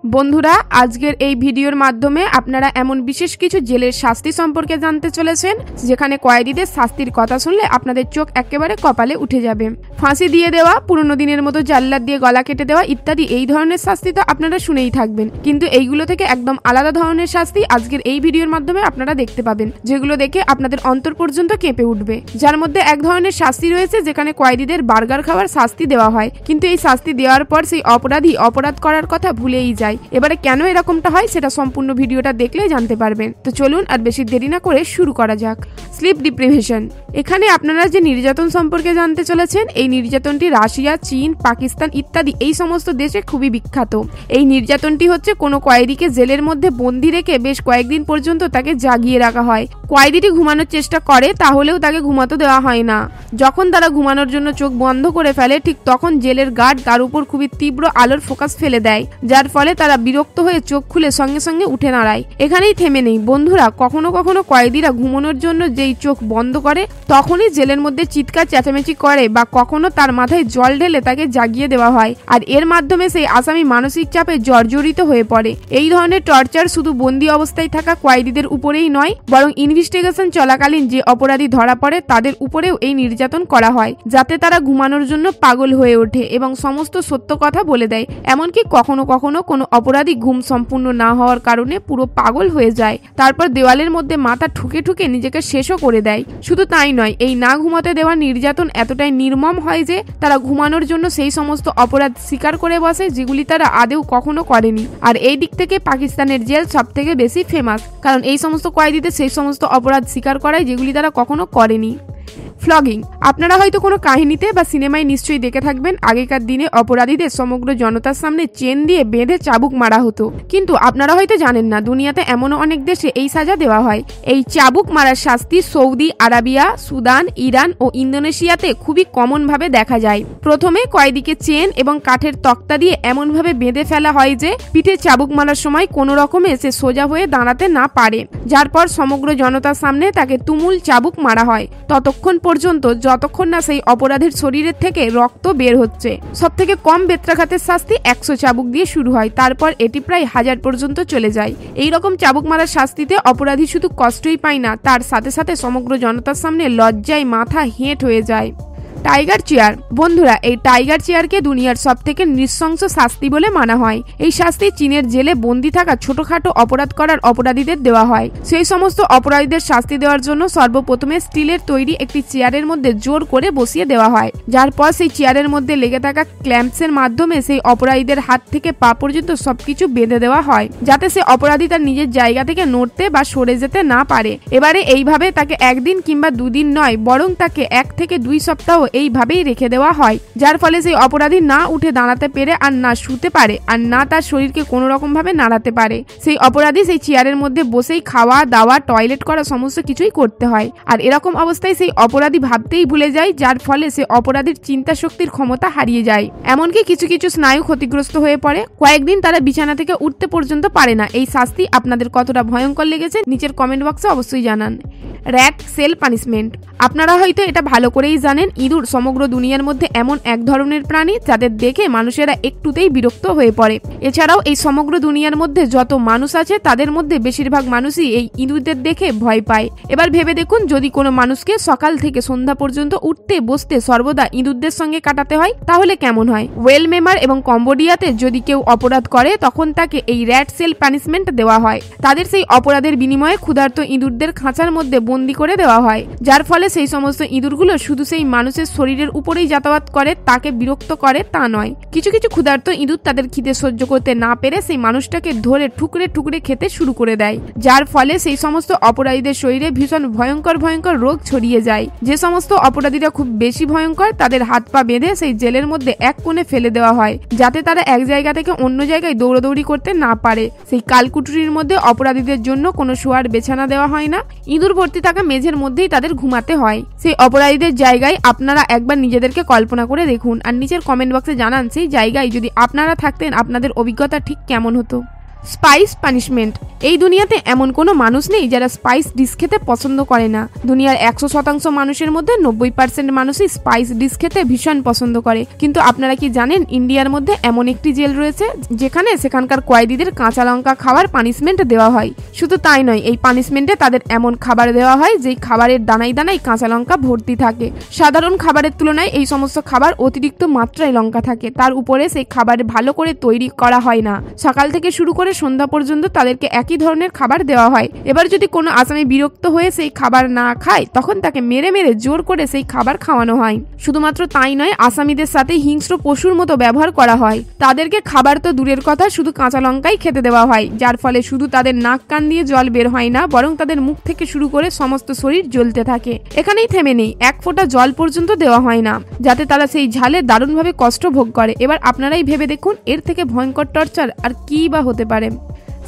বন্ধুরা, আজকের এই ভিডিওর মাধ্যমে আপনারা এমন বিশেষ কিছু জেলের শাস্তি সম্পর্কে জানতে চলেছেন যেখানে কয়েদিদের শাস্তির কথা শুনলে আপনাদের চোখ একেবারে কপালে উঠে যাবে। ফাঁসি দিয়ে দেওয়া, পুরনো দিনের মতো জাল্লাদ দিয়ে গলা কেটে দেওয়া ইত্যাদি এই ধরনের শাস্তি তো আপনারা শুনেই থাকবেন, কিন্তু এইগুলো থেকে একদম আলাদা ধরনের শাস্তি আজকের এই ভিডিওর মাধ্যমে আপনারা দেখতে পাবেন, যেগুলো দেখে আপনাদের অন্তর পর্যন্ত কেঁপে উঠবে। যার মধ্যে এক ধরনের শাস্তি রয়েছে যেখানে কয়েদিদের বার্গার খাওয়ার শাস্তি দেওয়া হয়, কিন্তু এই শাস্তি দেওয়ার পর সেই অপরাধী অপরাধ করার কথা ভুলেই যায়। এবারে কেন এরকমটা হয় সেটা সম্পূর্ণ ভিডিওটা দেখলে জানতে পারবেন। তো চলুন আর বেশি দেরি না করে শুরু করা যাক। স্লিপ ডিপ্রিভেশন। এখানে আপনারা যে নির্যাতন সম্পর্কে জানতে চলেছেন, এই নির্যাতনটি রাশিয়া, চীন, পাকিস্তান ইত্যাদি এই সমস্ত দেশে খুবই বিখ্যাত। এই নির্যাতনটি হচ্ছে কোনো কয়েদিকে জেলের মধ্যে বন্দি রেখে বেশ কয়েকদিন পর্যন্ত তাকে জাগিয়ে রাখা হয়। কয়েদিটি ঘুমানোর চেষ্টা করে, তাহলেও তাকে ঘুমাতে দেওয়া হয় না। যখন তারা ঘুমানোর জন্য চোখ বন্ধ করে ফেলে, ঠিক তখন জেলের গার্ড তার উপর খুবই তীব্র আলোর ফোকাস ফেলে দেয়, যার ফলে তারা বিরক্ত হয়ে চোখ খুলে সঙ্গে সঙ্গে উঠে দাঁড়ায়। এখানেই থেমে নেই বন্ধুরা, কখনো কখনো কয়েদিরা ঘুমানোর জন্য যেই চোখ বন্ধ করে তখনই জেলের মধ্যে চিৎকার চেঁচামেচি করে, বা কখনো তার মাথায় জল ঢেলে তাকে জাগিয়ে দেওয়া হয়, আর এর মাধ্যমে সেই আসামি মানসিক চাপে জর্জরিত হয়ে পড়ে। এই ধরনের টর্চার শুধু বন্দি অবস্থায় থাকা কয়েদিদের উপরেই নয়, বরং ইনভেস্টিগেশন চলাকালীন যে অপরাধী ধরা পড়ে তাদের উপরেও এই নির্যাতন করা হয়, যাতে তারা ঘুমানোর জন্য পাগল হয়ে ওঠে এবং সমস্ত সত্য কথা বলে দেয়। এমনকি কখনো কখনো কোনো অপরাধী ঘুম সম্পূর্ণ না হওয়ার কারণে পুরো পাগল হয়ে যায়, তারপর দেওয়ালের মধ্যে মাথা ঠুকে ঠুকে নিজেকে শেষও করে দেয়। শুধু তাই নয়, এই না ঘুমাতে দেওয়া নির্যাতন এতটাই নির্মম হয় যে তারা ঘুমানোর জন্য সেই সমস্ত অপরাধ স্বীকার করে বসে যেগুলি তারা আদেও কখনো করেনি। আর এই দিক থেকে পাকিস্তানের জেল সব থেকে বেশি ফেমাস, কারণ এই সমস্ত কয়েদিদের সেই সমস্ত অপরাধ স্বীকার করায় যেগুলি তারা কখনো করেনি। ফ্লগিং। আপনারা হয়তো কোনো কাহিনীতে বা সিনেমায় নিশ্চয়ই দেখে থাকবেন, আগেকার দিনে অপরাধীদের সমগ্র জনতার সামনে চেন দিয়ে বেঁধে চাবুক মারা হতো। কিন্তু আপনারা হয়তো জানেন না, দুনিয়াতে এমনও অনেক দেশে এই সাজা দেওয়া হয়। এই চাবুক মারার শাস্তি সৌদি আরাবিয়া, সুদান, ইরান ও ইন্দোনেশিয়াতে খুবই কমন ভাবে দেখা যায়। প্রথমে কয়েদিকে চেন এবং কাঠের তক্তা দিয়ে এমন ভাবে বেঁধে ফেলা হয় যে পিঠে চাবুক মারার সময় কোনো রকমে সে সোজা হয়ে দাঁড়াতে না পারে, যার পর সমগ্র জনতার সামনে তাকে তুমুল চাবুক মারা হয় ততক্ষণ পর্যন্ত যতক্ষণ না সেই অপরাধীর শরীরের থেকে রক্ত বের হচ্ছে। সব থেকে কম বেত্রাঘাতের শাস্তি 100 চাবুক দিয়ে শুরু হয়, তারপর এটি প্রায় 1000 পর্যন্ত চলে যায়। এই রকম চাবুক মারার শাস্তিতে অপরাধী শুধু কষ্টই পায় না, তার সাথে সাথে সমগ্র জনতার সামনে লজ্জায় মাথা হেঁট হয়ে যায়। Tiger chair. বন্ধুরা, এই টাইগার চেয়ারকে দুনিয়ার সব থেকে নৃশংস শাস্তি বলে মানা হয়। এই শাস্তি চীনের জেলে বন্দী থাকা ছোটখাটো অপরাধ করার অপরাধীদের দেওয়া হয়। সেই সমস্ত অপরাধীদের শাস্তি দেওয়ার জন্য সর্বপ্রথমে স্টিলের তৈরি একটি চেয়ারের মধ্যে জোর করে বসিয়ে দেওয়া হয়, যার পর সেই চেয়ারের মধ্যে লেগে থাকা ক্ল্যাম্পসের মাধ্যমে সেই অপরাধীদের হাত থেকে পা পর্যন্ত সবকিছু বেঁধে দেওয়া হয়, যাতে সে অপরাধী তার নিজের জায়গা থেকে নড়তে বা সরে যেতে না পারে। এবারে এইভাবে তাকে একদিন কিংবা দুদিন নয়, বরং তাকে 1 থেকে 2 সপ্তাহ এইভাবেই রেখে দেওয়া হয়, যার ফলে সেই অপরাধী না উঠে দাঁড়াতে পেরে আর না শুতে পারে আর না তার শরীরকে কোনো রকম ভাবে নাড়াতে পারে। সেই অপরাধী সেই চেয়ারের মধ্যে বসেই খাওয়া দাওয়া, টয়লেট করা সমস্ত কিছুই করতে হয়। আর এরকম অবস্থায় সেই অপরাধী ভাবতেই ভুলে যায়, যার ফলে সে অপরাধীর চিন্তা শক্তির ক্ষমতা হারিয়ে যায়। এমনকি কিছু কিছু স্নায়ু ক্ষতিগ্রস্ত হয়ে পড়ে, কয়েকদিন তারা বিছানা থেকে উঠতে পর্যন্ত পারে না। এই শাস্তি আপনাদের কতটা ভয়ঙ্কর লেগেছে নিচের কমেন্ট বক্সে অবশ্যই জানান। Rat cell punishment. আপনারা হয়তো এটা ভালো করেই জানেন, ইঁদুর সমগ্র দুনিয়ার মধ্যে এমন এক ধরনের প্রাণী যাদের দেখে মানুষেরা একটুতেই বিরক্ত হয়ে পড়ে। এছাড়াও এই সমগ্র দুনিয়ার মধ্যে যত মানুষ আছে তাদের মধ্যে বেশিরভাগ মানুষই এই ইঁদুরদের দেখে ভয় পায়। এবার ভেবে দেখুন, যদি কোনো মানুষকে সকাল থেকে সন্ধ্যা পর্যন্ত উঠতে বসতে সর্বদা ইঁদুরদের সঙ্গে কাটাতে হয়, তাহলে কেমন হয়? ওয়েল মেমার এবং কম্বোডিয়াতে যদি কেউ অপরাধ করে তখন তাকে এই র্যাট সেল পানিশমেন্ট দেওয়া হয়। তাদের সেই অপরাধের বিনিময়ে ক্ষুধার্ত ইঁদুরদের খাঁচার মধ্যে বন্দি করে দেওয়া হয়, যার ফলে সেই সমস্ত ইঁদুরগুলো শুধু সেই মানুষের শরীরের উপরেই যাতায়াত করে, তাকে বিরক্ত করে তা নয়। কিছু কিছু ক্ষুধার্ত ইঁদুর তাদের খিদে সহ্য করতে না পেরে সেই মানুষটাকে ধরে ঠুকরে ঠুকরে খেতে শুরু করে দেয়, যার ফলে সেই সমস্ত অপরাধীদের শরীরে ভীষণ ভয়ঙ্কর ভয়ঙ্কর রোগ ছড়িয়ে যায়। যে সমস্ত অপরাধীরা খুব বেশি ভয়ঙ্কর, তাদের হাত পা বেঁধে সেই জেলের মধ্যে এক কোণে ফেলে দেওয়া হয়, যাতে তারা এক জায়গা থেকে অন্য জায়গায় দৌড়াদৌড়ি করতে না পারে। সেই কালকুটুরির মধ্যে অপরাধীদের জন্য কোনো শোয়ার বিছানা দেওয়া হয় না, ইঁদুর ভর্তি থাকা মেঝের মধ্যেই তাদের ঘুমাতে হয়। সেই অপরাধীদের জায়গায় আপনারা একবার নিজেদেরকে কল্পনা করে দেখুন, আর নিচের কমেন্ট বক্সে জানান সেই জায়গায় যদি আপনারা থাকতেন আপনাদের অভিজ্ঞতা ঠিক কেমন হতো। Spice punishment. এই দুনিয়াতে এমন কোনো মানুষ নেই যারা স্পাইস ডিশ খেতে পছন্দ করে না। দুনিয়ার 100% মানুষের মধ্যে 90% মানুষই স্পাইস ডিশ খেতে ভীষণ পছন্দ করে। কিন্তু আপনারা কি জানেন ইন্ডিয়ার মধ্যে এমন একটি জেল রয়েছে যেখানে সেখানকার কয়েদিদের কাঁচা লঙ্কা খাওয়ার পানিশমেন্ট দেওয়া হয়। শুধু তাই নয়, এই পানিশমেন্টে তাদের এমন খাবার দেওয়া হয় যেই খাবারের দানায় দানায় কাঁচা লঙ্কা ভর্তি থাকে। সাধারণ খাবারের তুলনায় এই সমস্ত খাবার অতিরিক্ত মাত্রায় লঙ্কা থাকে। তার উপরে সেই খাবার ভালো করে তৈরি করা হয় না। সকাল থেকে শুরু করে সন্ধ্যা পর্যন্ত তাদেরকে একই ধরনের খাবার দেওয়া হয়। এবার যদি কোনো আসামি বিরক্ত হয়ে সেই খাবার না খায় তখন তাকে মেরে মেরে জোর করে সেই খাবার খাওয়ানো হয়। শুধুমাত্র তাই নয়, আসামিদের সাথে হিংস্র পশুর মতো ব্যবহার করা হয়। তাদেরকে খাবার তো দূরের কথা, শুধু কাঁচা লঙ্কাই খেতে দেওয়া হয়, যার ফলে শুধু তাদের নাক কান দিয়ে জল বের হয় না, বরং তাদের মুখ থেকে শুরু করে সমস্ত শরীর জ্বলতে থাকে। এখানেই থেমে নেই, এক ফোঁটা জল পর্যন্ত দেওয়া হয় না, যাতে তারা সেই ঝালে দারুণভাবে কষ্ট ভোগ করে। এবার আপনারাই ভেবে দেখুন এর থেকে ভয়ঙ্কর টর্চার আর কি বা হতে পারে।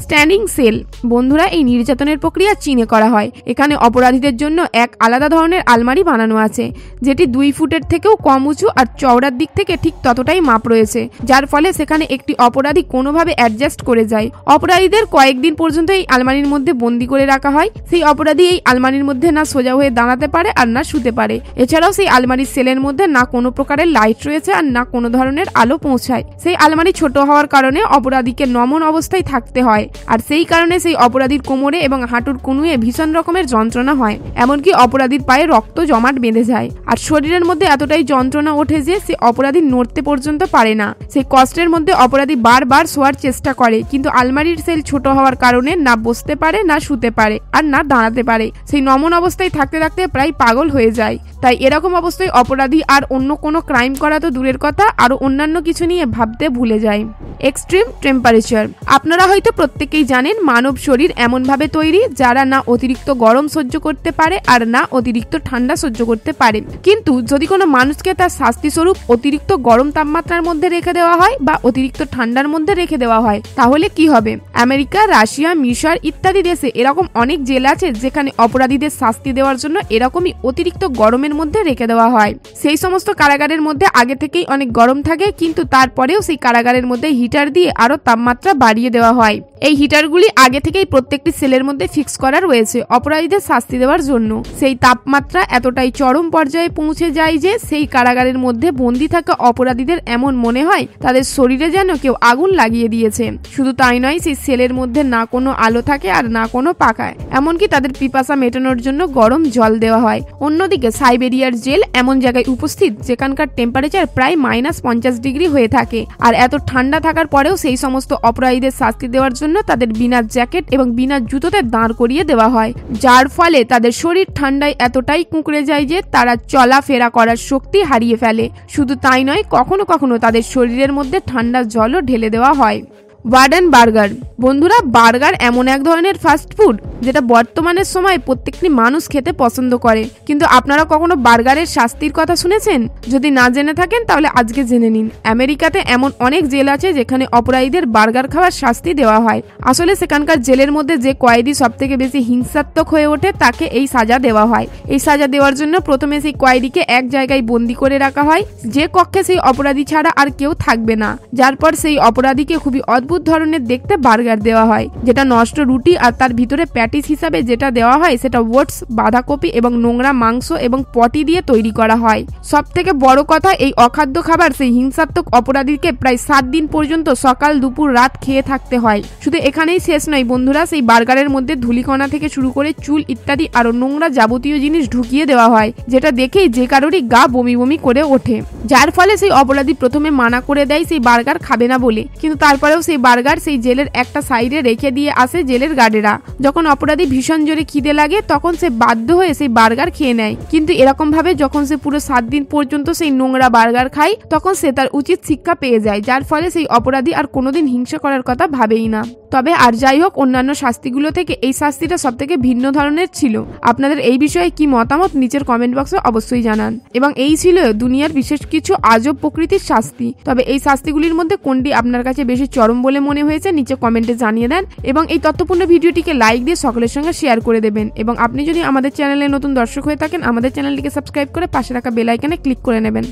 Standing cell. বন্ধুরা, এই নির্যাতনের প্রক্রিয়া চীনে করা হয়। এখানে অপরাধীদের জন্য এক আলাদা ধরনের আলমারি বানানো আছে, যেটি 2 ফুটের থেকেও কম উঁচু আর চওড়ার দিক থেকে ঠিক ততটাই মাপ রয়েছে, যার ফলে সেখানে একটি অপরাধী কোনোভাবে অ্যাডজাস্ট করে যায়। অপরাধীদের কয়েকদিন পর্যন্ত এই আলমারির মধ্যে বন্দি করে রাখা হয়। সেই অপরাধী এই আলমারির মধ্যে না সোজা হয়ে দাঁড়াতে পারে আর না শুতে পারে। এছাড়াও সেই আলমারির সেলের মধ্যে না কোনো প্রকারের লাইট রয়েছে আর না কোনো ধরনের আলো পৌঁছায়। সেই আলমারি ছোট হওয়ার কারণে অপরাধীকে নমন অবস্থায় থাকতে হয়, আর সেই কারণে সেই অপরাধীর কোমরে এবং হাঁটুর কনুয়ে ভীষণ রকমের যন্ত্রণা হয়। এমনকি অপরাধীর পায়ে রক্ত জমাট বেঁধে যায়, আর শরীরের মধ্যে এতটাই যন্ত্রণা ওঠে যে সে অপরাধী নড়তে পর্যন্ত পারে না। সেই কষ্টের মধ্যে অপরাধী বারবার শোয়ার চেষ্টা করে, কিন্তু আলমারির সেল ছোট হওয়ার কারণে না বসতে পারে, না শুতে পারে, আর না দাঁড়াতে পারে। সেই নমন অবস্থায় থাকতে থাকতে প্রায় পাগল হয়ে যায়। তাই এরকম অবস্থায় অপরাধী আর অন্য কোনো ক্রাইম করা তো দূরের কথা, আরো অন্যান্য কিছু নিয়ে ভাবতে ভুলে যায়। Extreme temperature. আপনারা হয়তো প্রত্যেকেই জানেন মানব শরীর এমনভাবে তৈরি যারা না অতিরিক্ত গরম সহ্য করতে পারে আর না অতিরিক্ত ঠান্ডা সহ্য করতে পারে। কিন্তু যদি কোনো মানুষকে তার শাস্তি স্বরূপ অতিরিক্ত গরম তাপমাত্রার মধ্যে রেখে দেওয়া হয় বা অতিরিক্ত ঠান্ডার মধ্যে রেখে দেওয়া হয় তাহলে কি হবে? আমেরিকা, রাশিয়া, মিশর ইত্যাদি দেশে এরকম অনেক জেল আছে যেখানে অপরাধীদের শাস্তি দেওয়ার জন্য এরকমই অতিরিক্ত গরমের মধ্যে রেখে দেওয়া হয়। সেই সমস্ত কারাগারের মধ্যে আগে থেকেই অনেক গরম থাকে, কিন্তু তারপরেও সেই কারাগারের মধ্যে হিটার দিয়ে আরো তাপমাত্রা বাড়িয়ে দেওয়া হয়। এই হিটারগুলি আগে থেকেই প্রত্যেকটি সেলের মধ্যে ফিক্স করা রয়েছে অপরাধীদের শাস্তি দেওয়ার জন্য। সেই তাপমাত্রা এতটাই চরম পর্যায়ে পৌঁছে যায় যে সেই কারাগারের মধ্যে বন্দী থাকা অপরাধীদের এমন মনে হয় তাদের শরীরে যেন কেউ আগুন লাগিয়ে দিয়েছে। শুধু তাই নয়, সেই সেলের মধ্যে না কোনো আলো থাকে আর না কোনো পাখায়, এমনকি তাদের পিপাসা মেটানোর জন্য গরম জল দেওয়া হয়। অন্যদিকে সাইবেরিয়ার জেল এমন জায়গায় উপস্থিত যেখানকার টেম্পারেচার প্রায় -50 ডিগ্রি হয়ে থাকে, আর এত ঠান্ডা থাকার পরেও সেই সমস্ত অপরাধীদের শাস্তি দেওয়ার জন্য তাদের বিনা জ্যাকেট এবং বিনা জুতোতে দাঁড় করিয়ে দেওয়া হয়, যার ফলে তাদের শরীর ঠান্ডায় এতটাই কুঁকড়ে যায় যে তারা চলাফেরা করার শক্তি হারিয়ে ফেলে। শুধু তাই নয়, কখনো কখনো তাদের শরীরের মধ্যে ঠান্ডা জলও ঢেলে দেওয়া হয়। Warden burger. বন্ধুরা, বার্গার এমন এক ধরনের ফাস্ট ফুড যেটা বর্তমানের সময় প্রত্যেকটি মানুষ খেতে পছন্দ করে। কিন্তু আপনারা কখনো বার্গারের শাস্তির কথা শুনেছেন? যদি না জেনে থাকেন তাহলে আজকে জেনে নিন। আমেরিকাতে এমন অনেক জেল আছে যেখানে অপরাধীদের বার্গার খাওয়ার শাস্তি দেওয়া হয়। আসলে সেখানকার জেলের মধ্যে যে কয়েদি সব থেকে বেশি হিংসাত্মক হয়ে ওঠে তাকে এই সাজা দেওয়া হয়। এই সাজা দেওয়ার জন্য প্রথমে সেই কয়েদিকে এক জায়গায় বন্দি করে রাখা হয়, যে কক্ষে সেই অপরাধী ছাড়া আর কেউ থাকবে না। যার পর সেই অপরাধীকে খুবই অদ্ভুত ধরনের দেখতে বার্গার দেওয়া হয়, যেটা নষ্ট রুটি আর তার ভিতরে প্যাটিস হিসাবে যেটা দেওয়া হয় সেটা ওটস, বাঁধাকপি এবং নোংরা মাংস এবং পটি দিয়ে তৈরি করা হয়। সব থেকে বড় কথা, এই অখাদ্য খাবার সেই হিংসাত্মক অপরাধীকে প্রায় 7 দিন পর্যন্ত সকাল দুপুর রাত খেয়ে থাকতে হয়। শুধু এখানেই শেষ নয় বন্ধুরা, সেই বার্গারের মধ্যে ধুলিকণা থেকে শুরু করে চুল ইত্যাদি আরো নোংরা যাবতীয় জিনিস ঢুকিয়ে দেওয়া হয়, যেটা দেখেই যে কারোরই গা বমি বমি করে ওঠে। যার ফলে সেই অপরাধী প্রথমে মানা করে দেয় সেই বার্গার খাবে না বলে, কিন্তু তারপরেও সেই বার্গার সেই জেলের একটা সাইডে রেখে দিয়ে আসে জেলের গার্ডেরা। যখন অপরাধী ভীষণ জোরে খিদে লাগে তখন সে বাধ্য হয়ে সেই বার্গার খেয়ে নেয়। কিন্তু এরকম ভাবে যখন সে পুরো 7 দিন পর্যন্ত সেই নোংরা বার্গার খায় তখন সে তার উচিত শিক্ষা পেয়ে যায়, যার ফলে সেই অপরাধী আর কোনোদিন হিংসা করার কথা ভাবেই না। তবে আর যাই হোক, অন্যান্য শাস্তিগুলো থেকে এই শাস্তিটা সব থেকে ভিন্ন ধরনের ছিল। আপনাদের এই বিষয়ে কি মতামত নিচের কমেন্ট বক্সে অবশ্যই জানান। এবং এই ছিল দুনিয়ার বিশেষ কিছু আজব প্রকৃতির শাস্তি। তবে এই শাস্তিগুলির মধ্যে কোনটি আপনার কাছে বেশি চরম বলে মনে হয়েছে নিচে কমেন্টে জানিয়ে দেন, এবং এই তথ্যপূর্ণ ভিডিওটিকে লাইক দিয়ে সকলের সঙ্গে শেয়ার করে দেবেন। এবং আপনি যদি আমাদের চ্যানেলে নতুন দর্শক হয়ে থাকেন আমাদের চ্যানেলটিকে সাবস্ক্রাইব করে পাশে রাখা বেল আইকনে ক্লিক করে নেবেন।